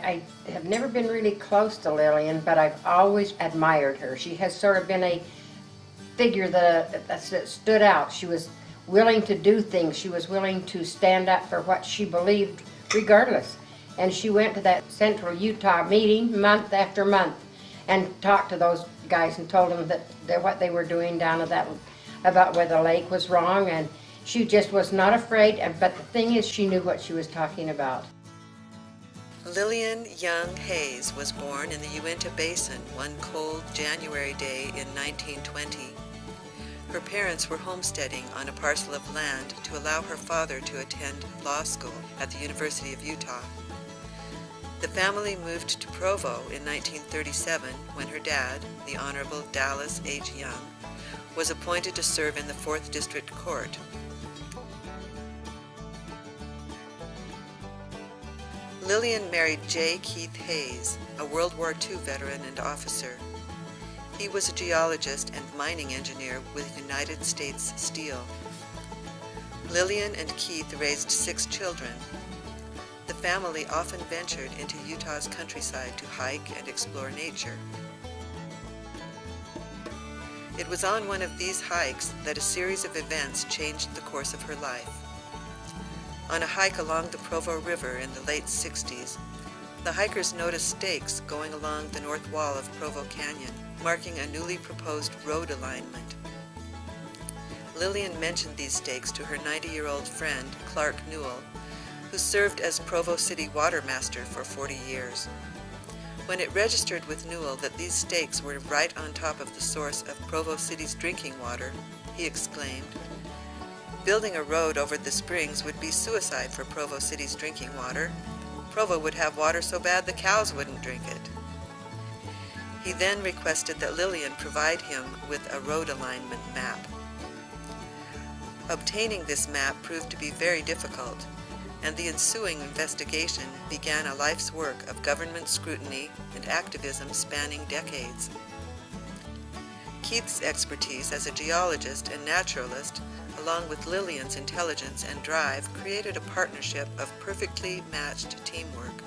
I have never been really close to Lillian, but I've always admired her. She has sort of been a figure that stood out. She was willing to do things. She was willing to stand up for what she believed regardless. And she went to that Central Utah meeting month after month and talked to those guys and told them that what they were doing down at that, about where the lake was wrong, and she just was not afraid. But the thing is, she knew what she was talking about. Lillian Young Hayes was born in the Uinta Basin one cold January day in 1920. Her parents were homesteading on a parcel of land to allow her father to attend law school at the University of Utah. The family moved to Provo in 1937 when her dad, the Honorable Dallas H. Young, was appointed to serve in the 4th District Court. Lillian married J. Keith Hayes, a World War II veteran and officer. He was a geologist and mining engineer with United States Steel. Lillian and Keith raised 6 children. The family often ventured into Utah's countryside to hike and explore nature. It was on one of these hikes that a series of events changed the course of her life. On a hike along the Provo River in the late 60s, the hikers noticed stakes going along the north wall of Provo Canyon, marking a newly proposed road alignment. Lillian mentioned these stakes to her 90-year-old friend, Clark Newell, who served as Provo City Watermaster for 40 years. When it registered with Newell that these stakes were right on top of the source of Provo City's drinking water, he exclaimed, "Building a road over the springs would be suicide for Provo City's drinking water. Provo would have water so bad the cows wouldn't drink it." He then requested that Lillian provide him with a road alignment map. Obtaining this map proved to be very difficult, and the ensuing investigation began a life's work of government scrutiny and activism spanning decades. Keith's expertise as a geologist and naturalist, along with Lillian's intelligence and drive, created a partnership of perfectly matched teamwork.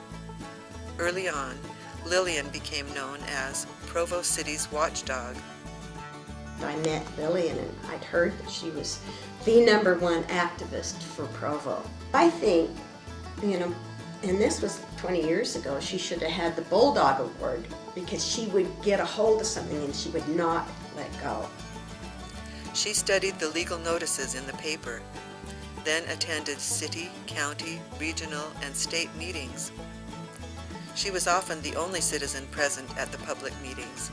Early on, Lillian became known as Provo City's Watchdog. I met Lillian and I'd heard that she was the #1 activist for Provo. I think, and this was 20 years ago, she should have had the Bulldog Award because she would get a hold of something and she would not let go. She studied the legal notices in the paper, then attended city, county, regional, and state meetings. She was often the only citizen present at the public meetings.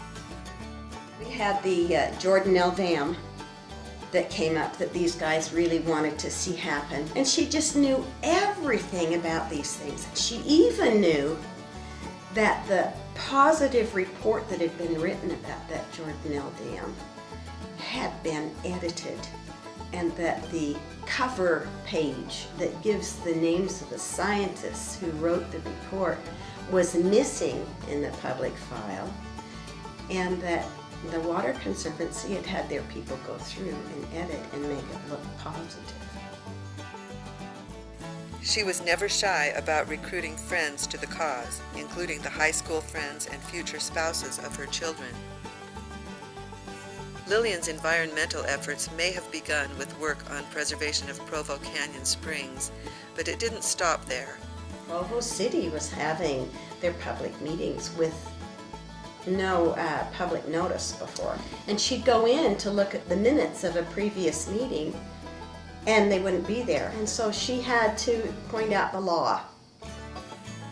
We had the Jordanelle Dam that came up that these guys really wanted to see happen. And she just knew everything about these things. She even knew that the positive report that had been written about that Jordanelle Dam had been edited, and that the cover page that gives the names of the scientists who wrote the report was missing in the public file, and that the Water Conservancy had had their people go through and edit and make it look positive. She was never shy about recruiting friends to the cause, including the high school friends and future spouses of her children. Lillian's environmental efforts may have begun with work on preservation of Provo Canyon Springs, but it didn't stop there. Provo City was having their public meetings with no public notice before. And she'd go in to look at the minutes of a previous meeting and they wouldn't be there. And so she had to point out the law.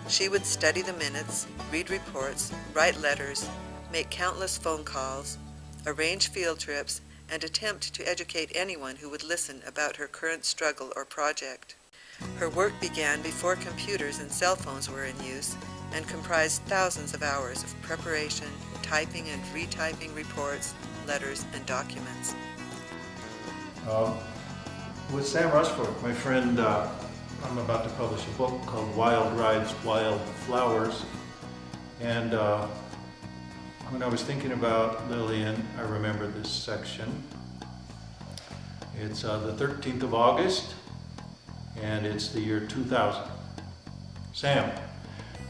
She would study the minutes, read reports, write letters, make countless phone calls, arrange field trips, and attempt to educate anyone who would listen about her current struggle or project. Her work began before computers and cell phones were in use and comprised thousands of hours of preparation, typing and retyping reports, letters, and documents. With Sam Rushforth, my friend, I'm about to publish a book called Wild Rides, Wild Flowers. And when I was thinking about Lillian, I remember this section. It's the 13th of August, and it's the year 2000. Sam,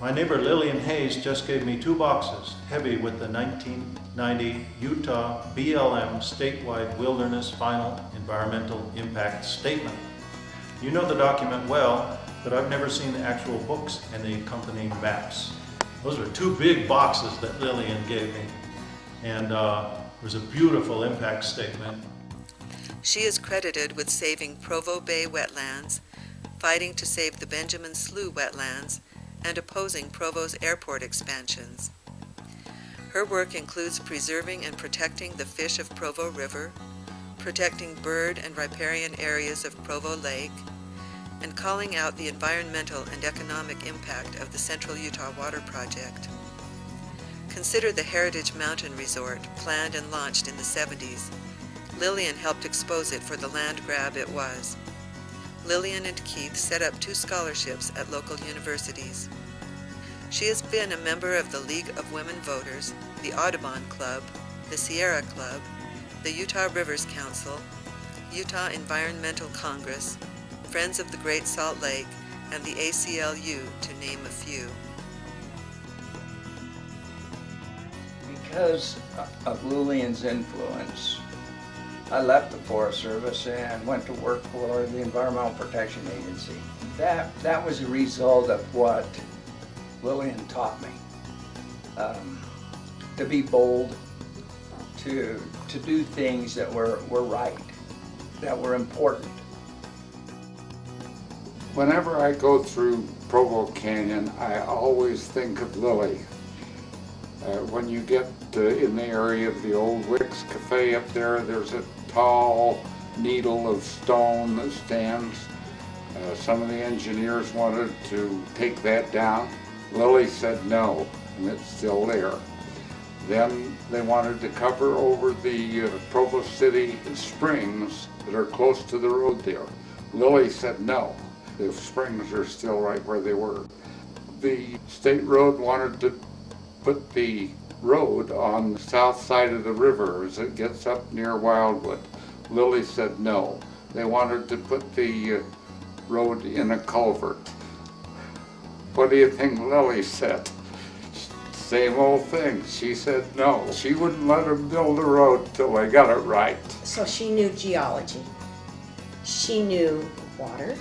My neighbor Lillian Hayes just gave me 2 boxes, heavy with the 1990 Utah BLM Statewide Wilderness Final Environmental Impact Statement. You know the document well, but I've never seen the actual books and the accompanying maps. Those are 2 big boxes that Lillian gave me. And it was a beautiful impact statement. She is credited with saving Provo Bay wetlands, fighting to save the Benjamin Slough wetlands, and opposing Provo's airport expansions. Her work includes preserving and protecting the fish of Provo River, protecting bird and riparian areas of Provo Lake, and calling out the environmental and economic impact of the Central Utah Water Project. Consider the Heritage Mountain Resort, planned and launched in the 70s. Lillian helped expose it for the land grab it was. Lillian and Keith set up 2 scholarships at local universities. She has been a member of the League of Women Voters, the Audubon Club, the Sierra Club, the Utah Rivers Council, Utah Environmental Congress, Friends of the Great Salt Lake, and the ACLU, to name a few. Because of Lillian's influence, I left the Forest Service and went to work for the Environmental Protection Agency. That was a result of what Lillian taught me. To be bold, to do things that were right, that were important. Whenever I go through Provo Canyon, I always think of Lily. When you get in the area of the old Wicks Cafe up there, there's a tall needle of stone that stands. Some of the engineers wanted to take that down. Lily said no, and it's still there. Then they wanted to cover over the Provo City springs that are close to the road there. Lily said no. The springs are still right where they were. The state road wanted to put the road on the south side of the river as it gets up near Wildwood. Lily said no. They wanted to put the road in a culvert. What do you think Lily said? Same old thing. She said no. She wouldn't let them build a road till they got it right. So she knew geology. She knew water.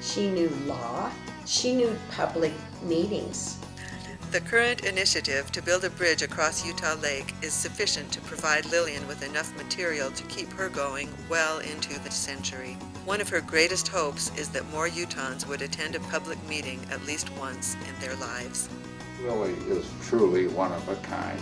She knew law. She knew public meetings. The current initiative to build a bridge across Utah Lake is sufficient to provide Lillian with enough material to keep her going well into the century. One of her greatest hopes is that more Utahns would attend a public meeting at least once in their lives. Lily is truly one of a kind.